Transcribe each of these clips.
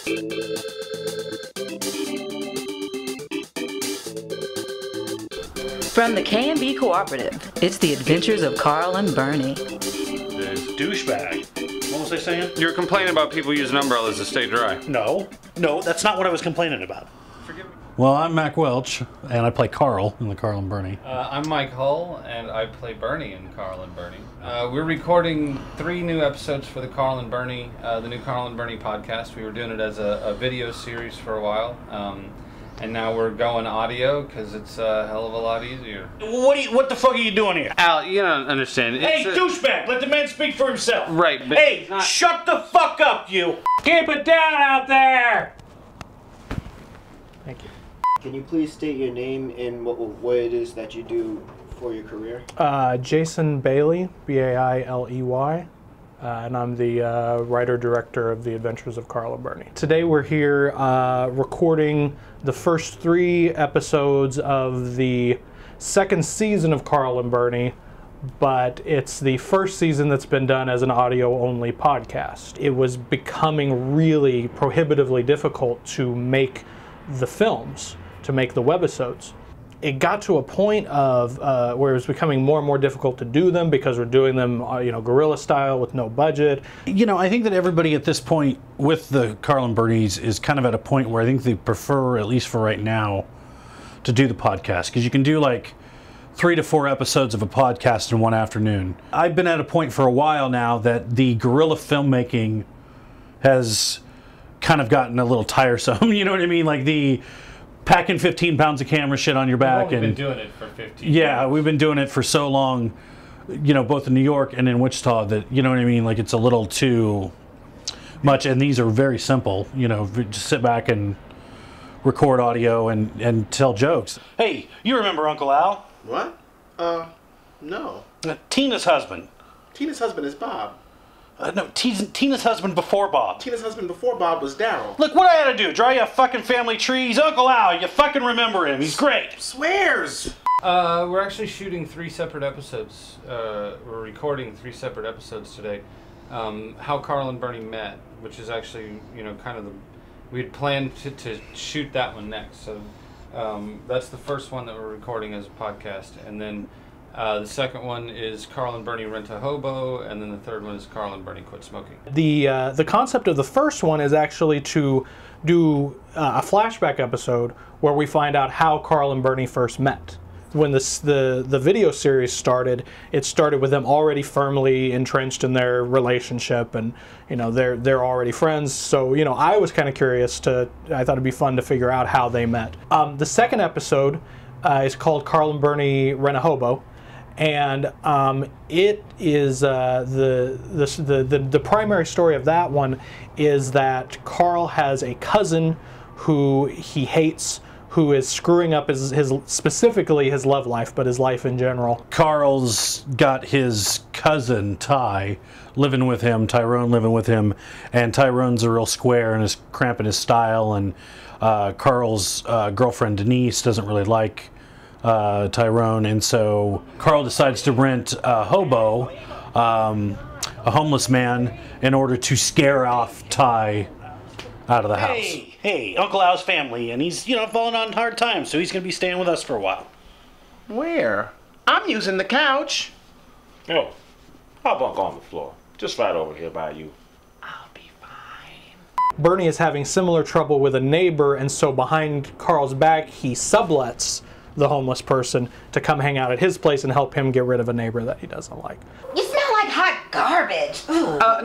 From the K&B Cooperative, it's the adventures of Karl and Bernie. This douchebag. What was I saying? You're complaining about people using umbrellas to stay dry. No, that's not what I was complaining about. Forgive me. Well, I'm Mac Welch, and I play Karl in the Karl and Bernie. I'm Mike Hull, and I play Bernie in Karl and Bernie. We're recording 3 new episodes for the Karl and Bernie, the new Karl and Bernie podcast. We were doing it as a video series for a while, and now we're going audio because it's a hell of a lot easier. What the fuck are you doing here? Al, you don't understand. Hey, douchebag, let the man speak for himself. Right, but hey, shut the fuck up, you. Keep it down out there! Thank you. Can you please state your name and what it is that you do for your career? Jason Bailey, B-A-I-L-E-Y, and I'm the writer-director of The Adventures of Karl and Bernie. Today we're here recording the first 3 episodes of the 2nd season of Karl and Bernie, but it's the first season that's been done as an audio-only podcast. It was becoming really prohibitively difficult to make the films, to make the webisodes. It got to a point of where it was becoming more and more difficult to do them because we're doing them, guerrilla style with no budget. I think that everybody at this point with the Karl and Bernies is kind of at a point where I think they prefer, at least for right now, to do the podcast, because you can do like 3 to 4 episodes of a podcast in one afternoon. I've been at a point for a while now that the guerrilla filmmaking has kind of gotten a little tiresome. You know what I mean? Like the packing 15 pounds of camera shit on your back. We've been doing it for 15 Yeah, years. we've been doing it for so long, both in New York and in Wichita, that, you know what I mean? Like it's a little too much. And these are very simple, just sit back and record audio and tell jokes. Hey, you remember Uncle Al? What? No. Tina's husband. Tina's husband is Bob. No, Tina's husband before Bob. Tina's husband before Bob was Daryl. Look, what I had to do, draw you a fucking family tree. He's Uncle Al, you fucking remember him. He's great. Swears! We're actually shooting 3 separate episodes. We're recording 3 separate episodes today. How Karl and Bernie met, which is actually, kind of we had planned to shoot that one next. So that's the first one that we're recording as a podcast. And then the second one is Karl and Bernie Rent a Hobo, and then the third one is Karl and Bernie Quit Smoking. The concept of the first one is actually to do a flashback episode where we find out how Karl and Bernie first met. When the video series started, it started with them already firmly entrenched in their relationship, and they're already friends. So I was kind of curious I thought it'd be fun to figure out how they met. The second episode is called Karl and Bernie Rent a Hobo. And it is the primary story of that one is that Karl has a cousin who he hates, who is screwing up his specifically his love life, but his life in general. Karl's got his cousin Ty living with him, Tyrone living with him, and Tyrone's a real square and is cramping his style, and Karl's girlfriend Denise doesn't really like Tyrone, and so Karl decides to rent a hobo, a homeless man, in order to scare off Ty out of the house. Hey, Uncle Al's family, and he's, falling on hard times, so he's going to be staying with us for a while. Where? I'm using the couch. Oh, I'll bunk on the floor. Just right over here by you. I'll be fine. Bernie is having similar trouble with a neighbor, and so behind Karl's back, he sublets the homeless person to come hang out at his place and help him get rid of a neighbor that he doesn't like. You smell like hot garbage.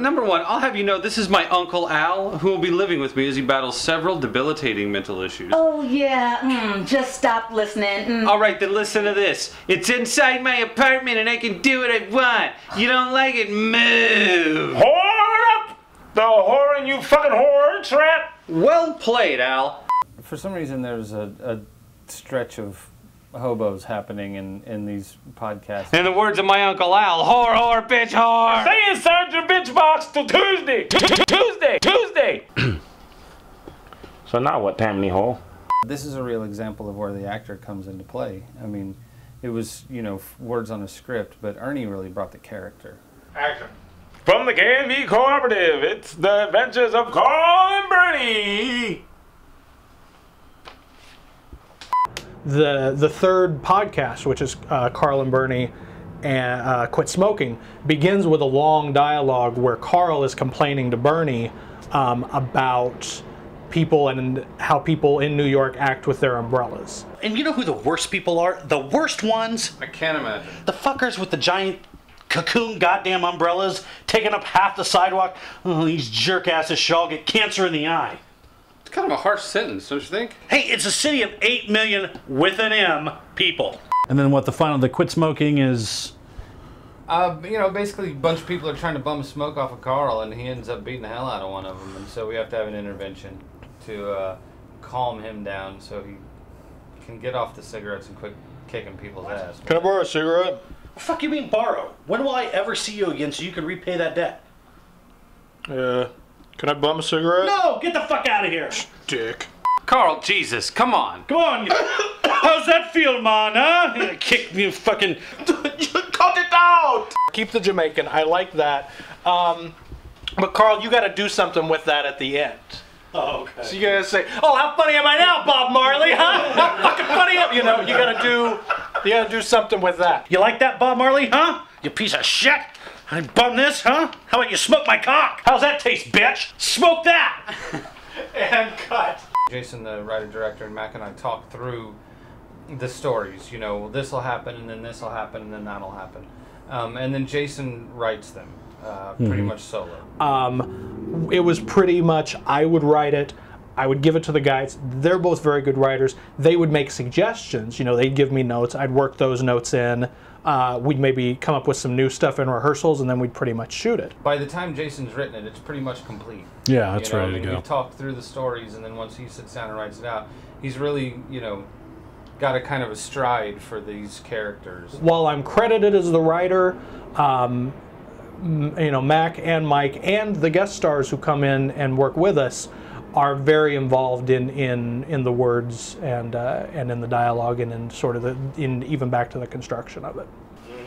Number one, I'll have you know this is my Uncle Al, who will be living with me as he battles several debilitating mental issues. Oh yeah, just stop listening. All right, then listen to this. It's inside my apartment and I can do what I want. You don't like it? Move. Whore up! The whore and you fucking whore trap! Well played, Al. For some reason, there's a stretch of hobos happening in these podcasts. In the words of my Uncle Al, whore, whore, bitch, whore. Stay inside your bitch box till Tuesday! Tuesday! So now what, Tammany Hole? This is a real example of where the actor comes into play. I mean, it was, words on a script, but Ernie really brought the character. Action. From the K&B Cooperative, it's the adventures of Karl and Bernie. The third podcast, which is Karl and Bernie and Quit Smoking, begins with a long dialogue where Karl is complaining to Bernie about people and how people in New York act with their umbrellas. And you know who the worst people are? The worst ones? I can't imagine. The fuckers with the giant cocoon goddamn umbrellas taking up half the sidewalk. Oh, these jerk asses should all get cancer in the eye. It's kind of a harsh sentence, don't you think? Hey, it's a city of 8 million with an M people. And then what the Quit Smoking is? You know, basically a bunch of people are trying to bum smoke off of Karl, and he ends up beating the hell out of one of them, and so we have to have an intervention to calm him down so he can get off the cigarettes and quit kicking people's ass. Can I borrow a cigarette? What the fuck you mean borrow? When will I ever see you again so you can repay that debt? Can I bum a cigarette? No, get the fuck out of here. Dick. Karl, Jesus, come on. Come on. How's that feel, man, huh? Kick me fucking... Cut it out! Keep the Jamaican. I like that. But Karl, you got to do something with that at the end. Oh, okay. So you gotta say, "Oh, how funny am I now, Bob Marley? Huh? How fucking funny am you know? You gotta do something with that." You like that, Bob Marley, huh? You piece of shit. I bum this, huh? How about you smoke my cock? How's that taste, bitch? Smoke that. And cut. Jason, the writer-director, and Mac and I talked through the stories. You know, well, this will happen, and then this will happen, and then that'll happen. And then Jason writes them pretty much solo. It was pretty much, I would write it, I would give it to the guys. They're both very good writers. They would make suggestions. You know, they'd give me notes. I'd work those notes in. We'd maybe come up with some new stuff in rehearsals, and then we'd pretty much shoot it. By the time Jason's written it, it's pretty much complete. Yeah, that's ready to I mean, go. We talk through the stories, and then once he sits down and writes it out, he's really, you know, got a kind of a stride for these characters. While I'm credited as the writer, you know, Mac and Mike and the guest stars who come in and work with us are very involved in the words and in the dialogue and in sort of even back to the construction of it.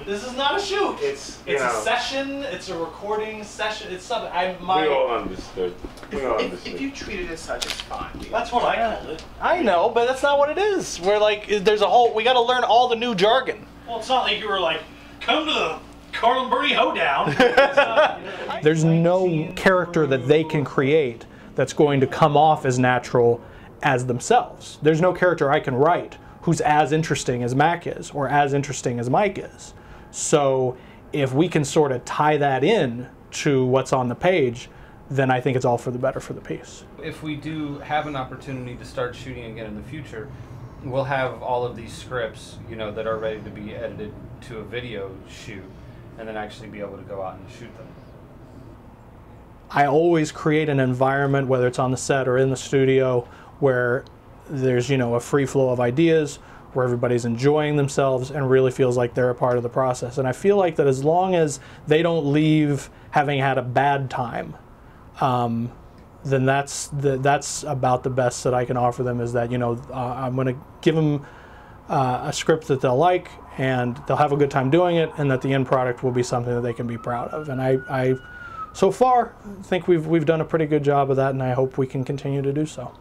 This is not a shoot. It's a session. It's a recording session. It's something. We all understood. If you treat it as such, it's fine. That's what I called it. I know, but that's not what it is. We're like, there's a whole. We got to learn all the new jargon. Well, it's not like you were like, come to the Karl and Bernie hoedown. There's no character that they can create that's going to come off as natural as themselves. There's no character I can write who's as interesting as Mac is or as interesting as Mike is. So if we can sort of tie that in to what's on the page, then I think it's all for the better for the piece. If we do have an opportunity to start shooting again in the future, we'll have all of these scripts, you know, that are ready to be edited to a video shoot, and then actually be able to go out and shoot them. I always create an environment, whether it's on the set or in the studio, where there's, you know, a free flow of ideas, where everybody's enjoying themselves and really feels like they're a part of the process. And I feel like that as long as they don't leave having had a bad time, then that's about the best that I can offer them, is that, you know, I'm going to give them a script that they'll like, and they'll have a good time doing it, and that the end product will be something that they can be proud of. And I so far think we've done a pretty good job of that, and I hope we can continue to do so.